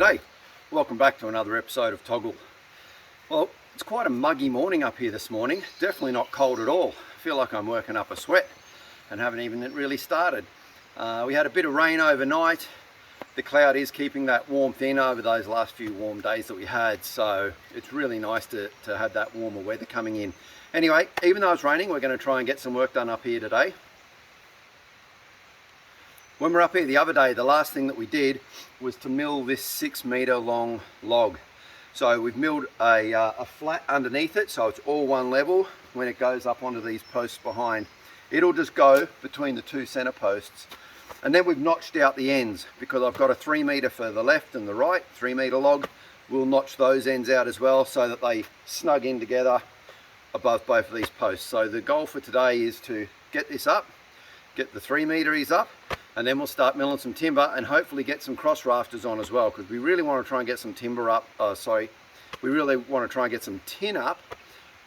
G'day, welcome back to another episode of Togl. Well, it's quite a muggy morning up here this morning. Definitely not cold at all. I feel like I'm working up a sweat and haven't even really started. We had a bit of rain overnight. The cloud is keeping that warmth in over those last few warm days that we had, so it's really nice to have that warmer weather coming in. Anyway, even though it's raining, we're going to try and get some work done up here today. When we were up here the other day, the last thing that we did was to mill this 6 meter long log. So we've milled a flat underneath it, so it's all one level. When it goes up onto these posts behind, it'll just go between the two center posts. And then we've notched out the ends because I've got a 3 meter for the left and the right, 3 meter log. We'll notch those ends out as well so that they snug in together above both of these posts. So the goal for today is to get this up, get the 3 meter up, and then we'll start milling some timber and hopefully get some cross rafters on as well, because we really want to try and get some timber up, we really want to try and get some tin up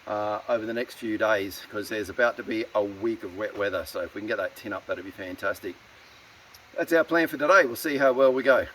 over the next few days, because there's about to be a week of wet weather. So if we can get that tin up, that'd be fantastic. That's our plan for today. We'll see how well we go.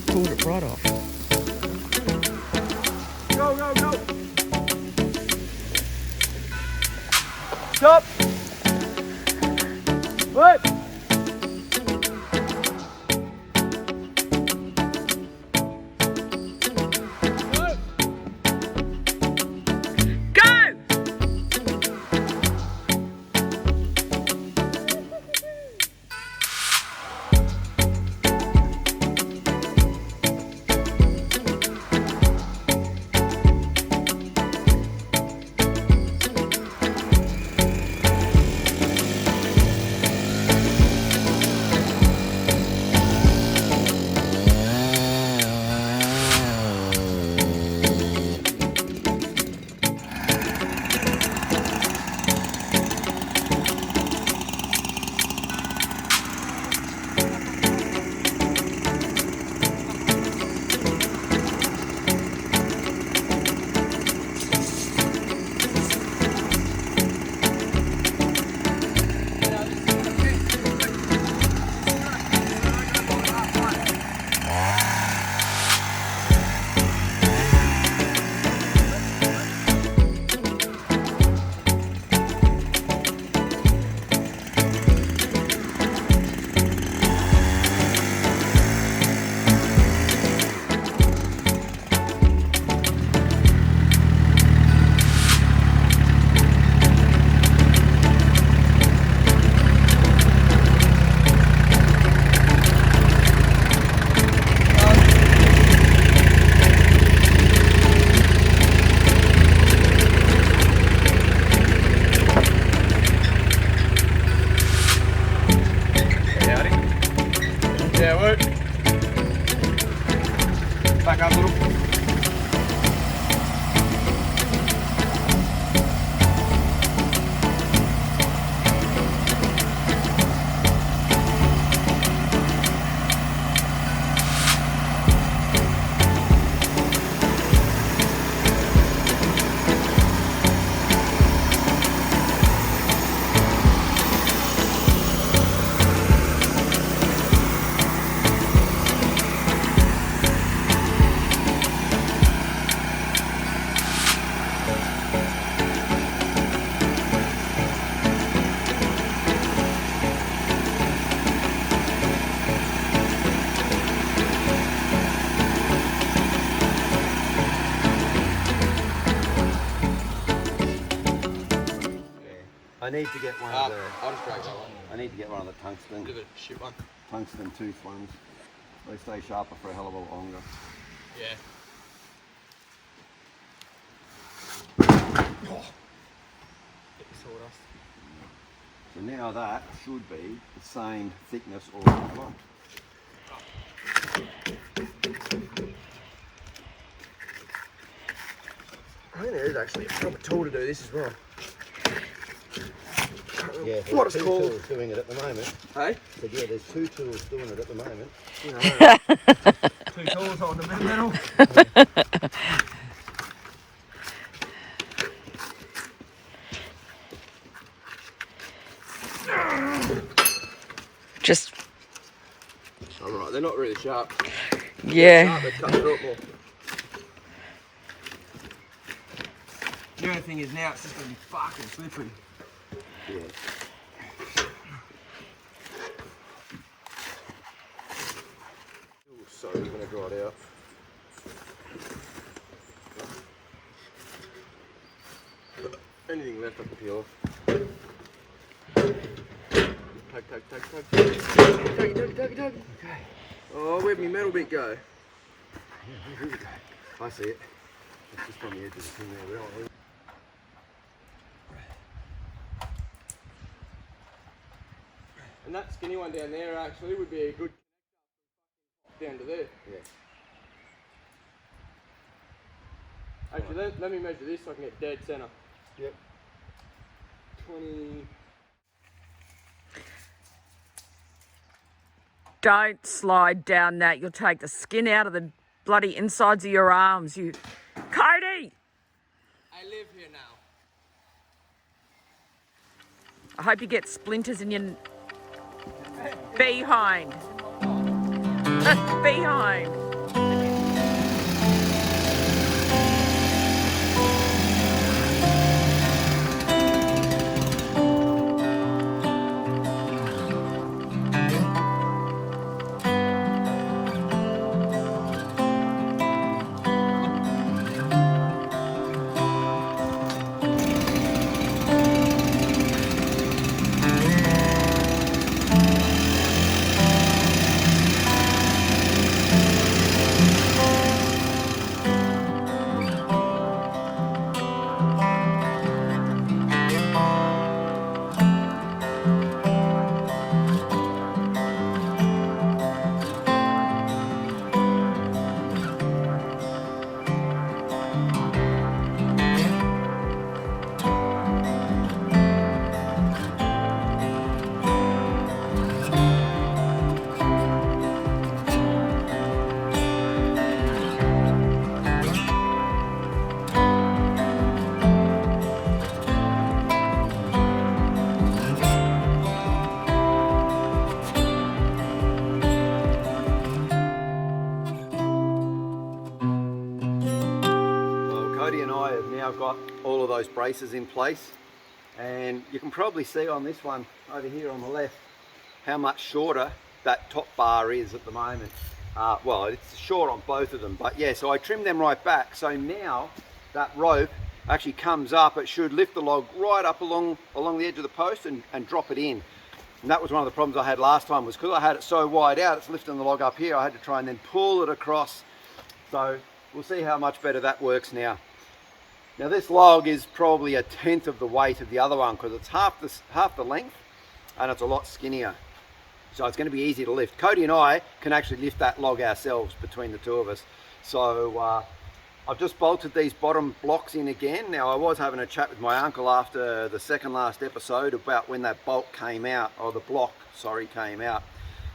Pulled it right off. Go, go, go! Stop! What? Yeah, work. Back up a little. I need to get one of the. I'll just drag that one. I need to get one of the tungsten. Give it a shit one. Tungsten tooth ones. They stay sharper for a hell of a lot longer. Yeah. Oh. Get the sawdust. So now that should be the same thickness all the way along. I think there is actually a proper tool to do this as well. Yeah, What it's two called? tools doing it at the moment. Hey? But yeah, there's 2 tools doing it at the moment. You know, 2 tools holding the metal. Just, Alright, they're not really sharp. yeah. Sharp, they cut through it more. The only thing is now it's just going to be fucking slippery. Yeah. So we're going to draw it out. Anything left I can peel off. Tug. Okay. Oh, where'd my metal bit go? Yeah, here we go. I see it. It's just on the edge of the thing there. Really. And that skinny one down there actually would be a good down to there. Yeah. Actually, let me measure this so I can get dead centre. Yep. 20. Don't slide down that. You'll take the skin out of the bloody insides of your arms. You, Cody! I live here now. I hope you get splinters in your behind. Behind. Cody and I have now got all of those braces in place, and you can probably see on this one over here on the left how much shorter that top bar is at the moment. Well, it's short on both of them, but yeah, so I trimmed them right back. So now that rope actually comes up. It should lift the log right up along the edge of the post and drop it in. And that was one of the problems I had last time, was because I had it so wide out, it's lifting the log up here, I had to try and then pull it across. So we'll see how much better that works now. Now this log is probably 1/10 of the weight of the other one, because it's half the length and it's a lot skinnier. So it's going to be easy to lift. Cody and I can actually lift that log ourselves between the two of us. So I've just bolted these bottom blocks in again. Now I was having a chat with my uncle after the second last episode about when that bolt came out, or the block, sorry, came out.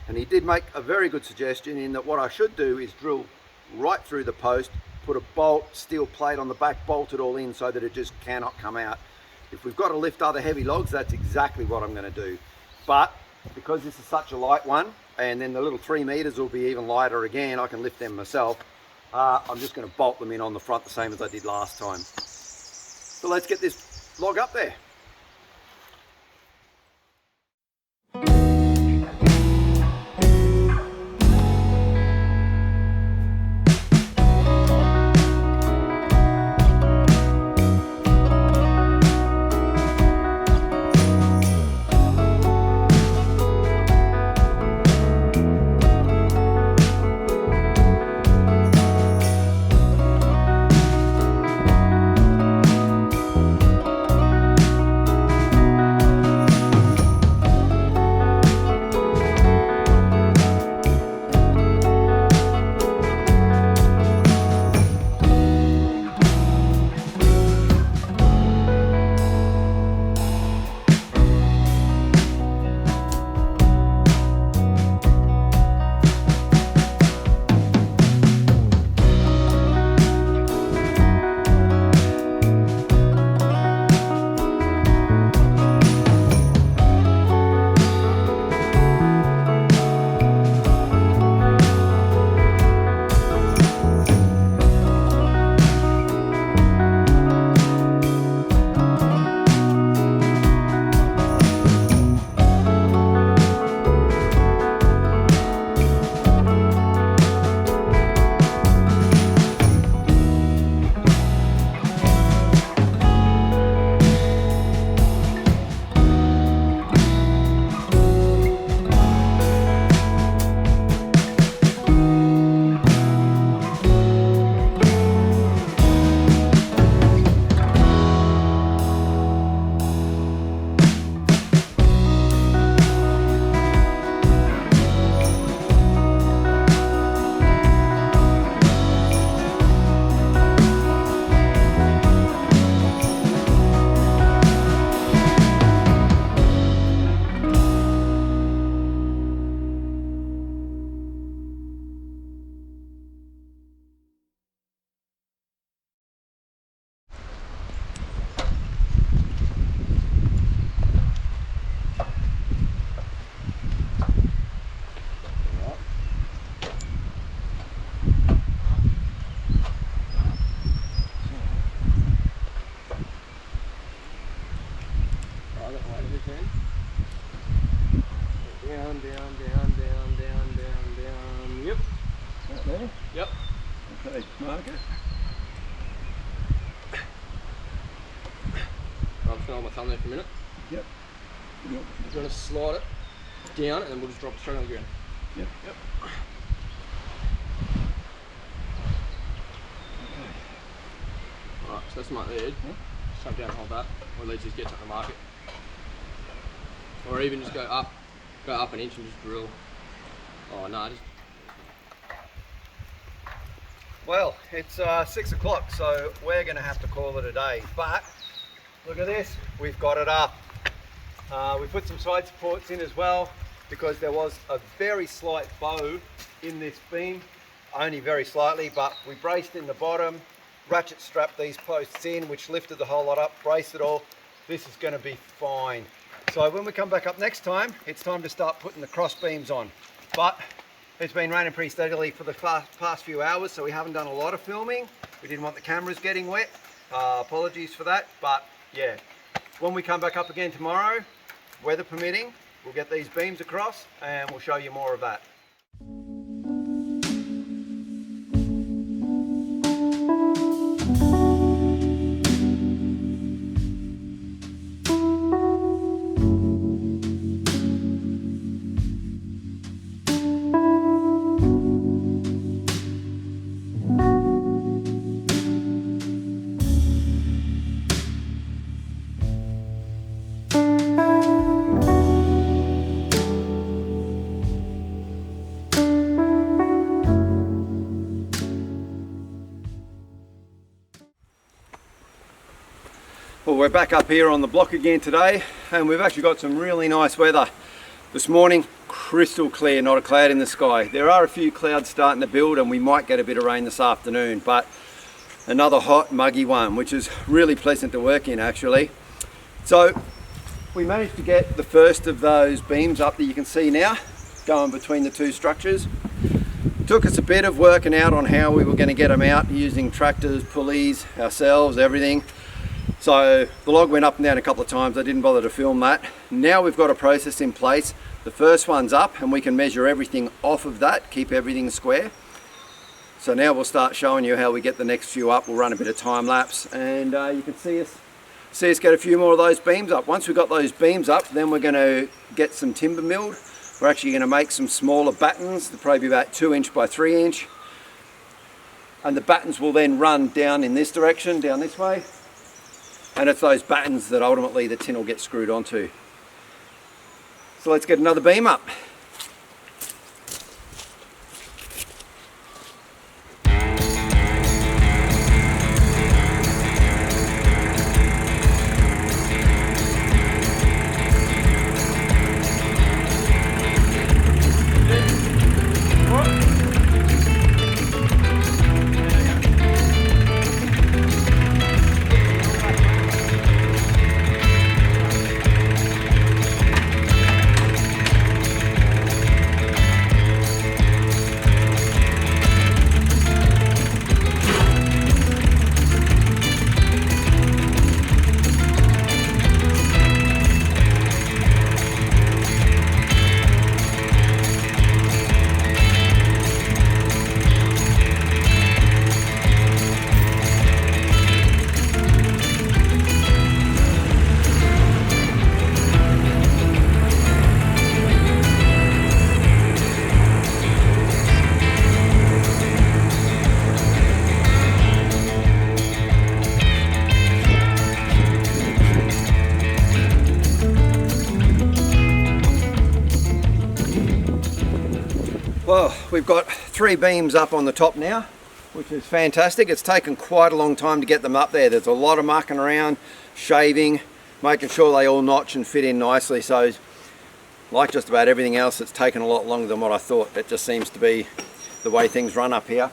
And he did make a very good suggestion in that what I should do is drill right through the post, put a bolt, steel plate on the back, bolt it all in so that it just cannot come out. If we've got to lift other heavy logs, that's exactly what I'm going to do. But because this is such a light one, and then the little 3 meters will be even lighter again, I can lift them myself. I'm just going to bolt them in on the front the same as I did last time. So let's get this log up there. Okay, mark it. I'm just going to hold my thumb there for a minute. Yep. You're going to slide it down and then we'll just drop it straight on the ground. Yep. Yep. Alright, so that's my edge. Just jump down and hold that. Or let's just get something to mark it. Or even just go up an inch and just drill. Oh no, just... Well, it's 6 o'clock, so we're going to have to call it a day. But look at this, we've got it up. We put some side supports in as well because there was a very slight bow in this beam, only very slightly, but we braced in the bottom, ratchet strapped these posts in, which lifted the whole lot up, braced it all. This is going to be fine. So when we come back up next time, it's time to start putting the cross beams on. But it's been raining pretty steadily for the past few hours, so we haven't done a lot of filming. We didn't want the cameras getting wet. Apologies for that, but yeah. When we come back up again tomorrow, weather permitting, we'll get these beams across and we'll show you more of that. Well, we're back up here on the block again today, and we've actually got some really nice weather. This morning, crystal clear, not a cloud in the sky. There are a few clouds starting to build and we might get a bit of rain this afternoon, but another hot, muggy one, which is really pleasant to work in actually. So we managed to get the first of those beams up that you can see now, going between the two structures. It took us a bit of working out on how we were going to get them out using tractors, pulleys, ourselves, everything. So the log went up and down a couple of times. I didn't bother to film that. Now we've got a process in place. The first one's up and we can measure everything off of that, keep everything square. So now we'll start showing you how we get the next few up. We'll run a bit of time lapse and you can see us get a few more of those beams up. Once we've got those beams up, then we're going to get some timber milled. We're actually going to make some smaller battens. They'll probably be about 2 inch by 3 inch. And the battens will then run down in this direction, down this way. And it's those battens that ultimately the tin will get screwed onto. So let's get another beam up. Well, we've got 3 beams up on the top now, which is fantastic. It's taken quite a long time to get them up there. There's a lot of mucking around, shaving, making sure they all notch and fit in nicely. So like just about everything else, it's taken a lot longer than what I thought. It just seems to be the way things run up here.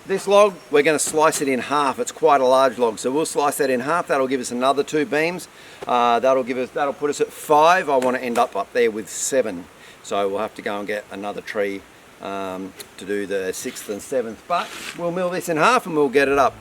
This log, we're going to slice it in half. It's quite a large log, so we'll slice that in half. That'll give us another 2 beams. That'll put us at 5. I want to end up there with 7. So we'll have to go and get another tree to do the 6th and 7th. But we'll mill this in half and we'll get it up.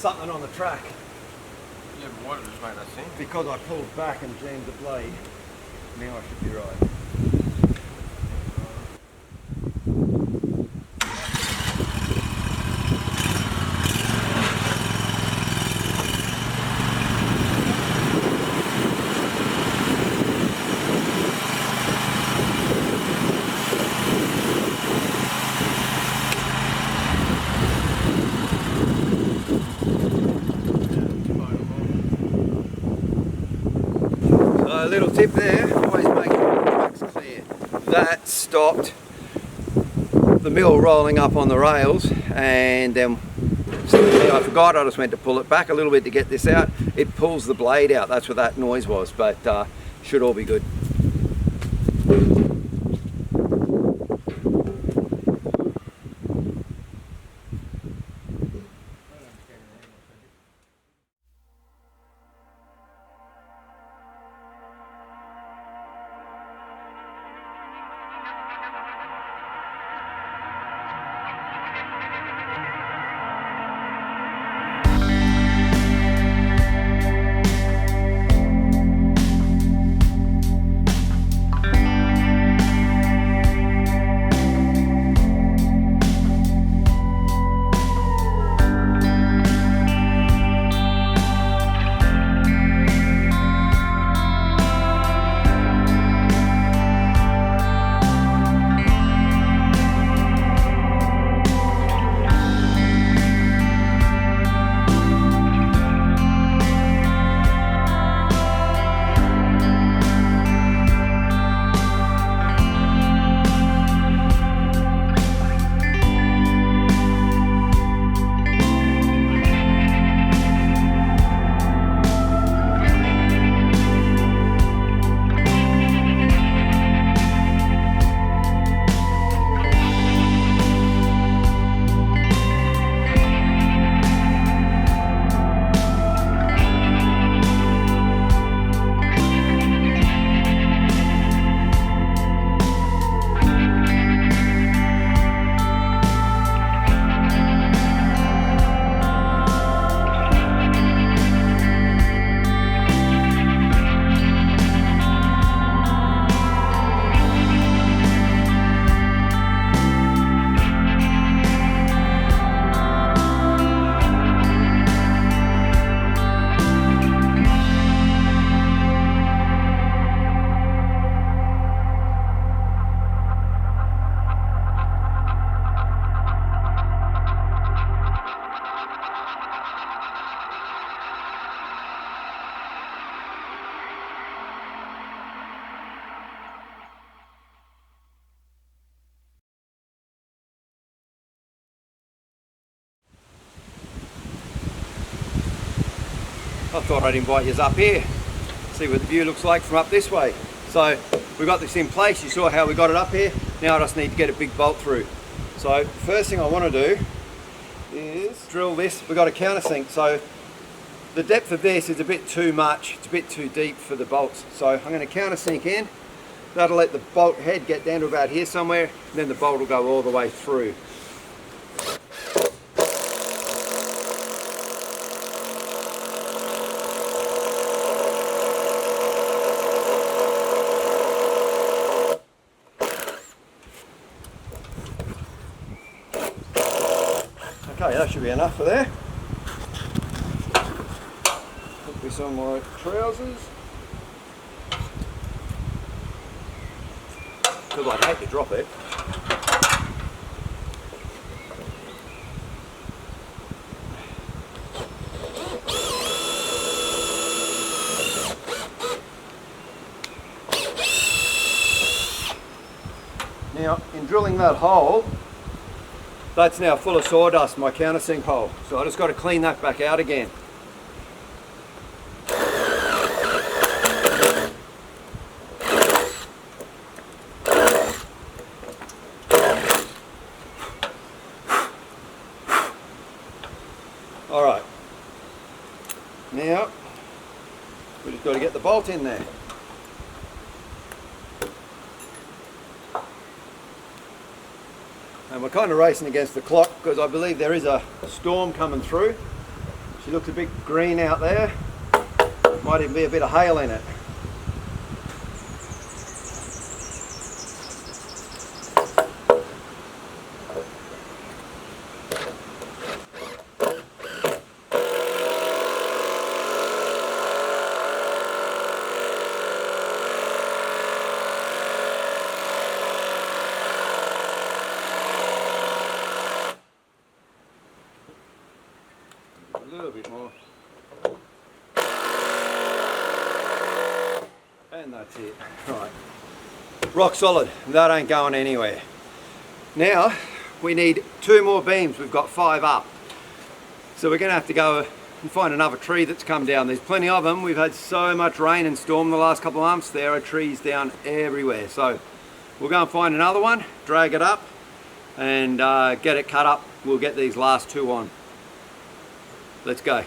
something on the track. Yeah, but why did it just make that thing? Because I pulled back and jammed the blade. Now I should be right. A little tip there, always make your tracks clear. That stopped the mill rolling up on the rails, and then I forgot, I just went to pull it back a little bit to get this out. It pulls the blade out, that's what that noise was, but should all be good. I thought I'd invite you up here, see what the view looks like from up this way. So we got this in place, you saw how we got it up here. Now I just need to get a big bolt through. So first thing I want to do is drill this. We've got a countersink, so the depth of this is a bit too much, it's a bit too deep for the bolts. So I'm going to countersink in, that'll let the bolt head get down to about here somewhere, and then the bolt will go all the way through. Okay, that should be enough for there. Put this on my trousers. Because I'd hate to drop it. Now, in drilling that hole, that's now full of sawdust, my countersink hole. So I just got to clean that back out again. All right. Now, we just got to get the bolt in there. And we're kind of racing against the clock because I believe there is a storm coming through. She looks a bit green out there. Might even be a bit of hail in it. A little bit more. And that's it. Right. Rock solid. That ain't going anywhere. Now we need 2 more beams. We've got 5 up. So we're going to have to go and find another tree that's come down. There's plenty of them. We've had so much rain and storm the last couple of months. There are trees down everywhere. So we'll go and find another one, drag it up and get it cut up. We'll get these last 2 on. Let's go.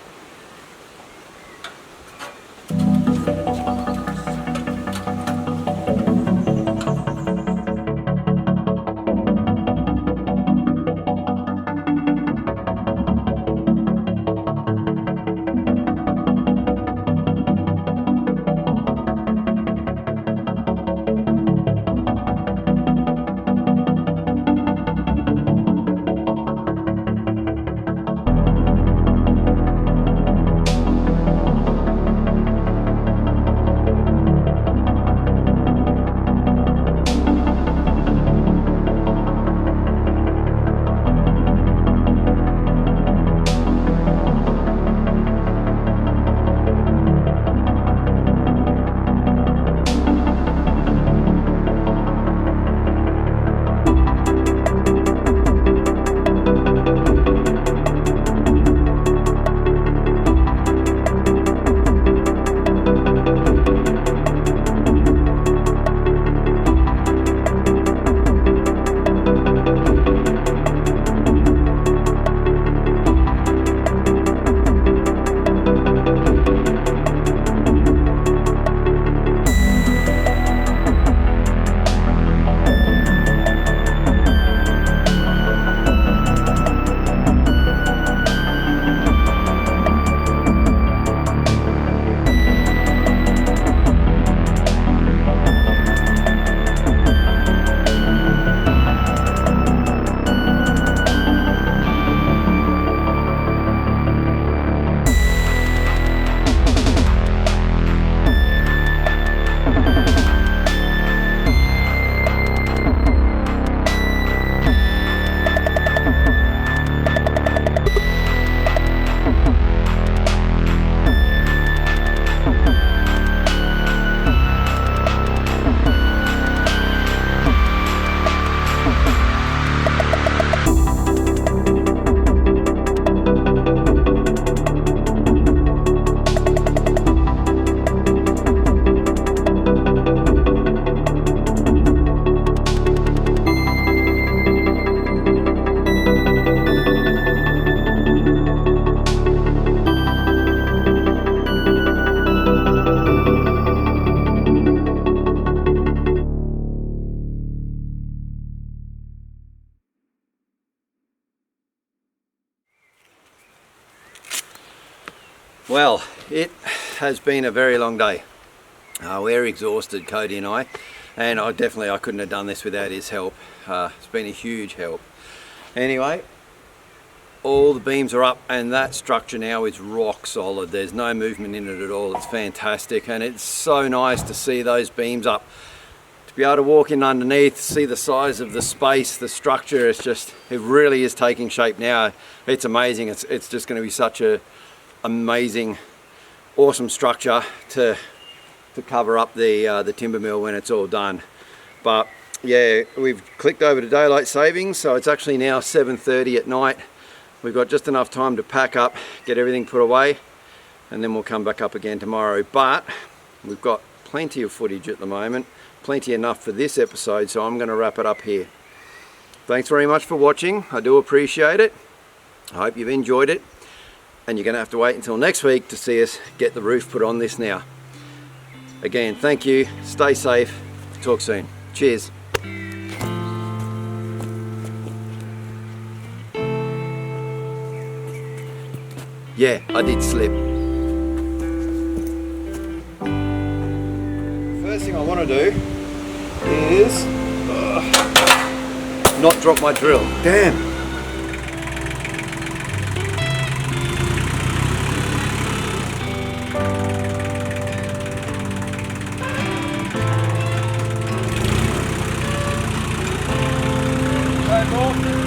Well, it has been a very long day. We're exhausted, Cody and I couldn't have done this without his help. It's been a huge help. Anyway, all the beams are up and that structure now is rock solid. There's no movement in it at all. It's fantastic and it's so nice to see those beams up. To be able to walk in underneath, see the size of the space, the structure, it really is taking shape now. It's amazing. It's just going to be such a amazing, awesome structure to cover up the timber mill when it's all done. But yeah, we've clicked over to daylight savings, so it's actually now 7:30 at night. We've got just enough time to pack up, get everything put away, and then we'll come back up again tomorrow. But we've got plenty of footage at the moment, plenty enough for this episode, so I'm going to wrap it up here. Thanks very much for watching. I do appreciate it. I hope you've enjoyed it. And you're going to have to wait until next week to see us get the roof put on this now. Again, thank you. Stay safe. Talk soon. Cheers. Yeah, I did slip. First thing I want to do is not drop my drill. Damn. Go, ball.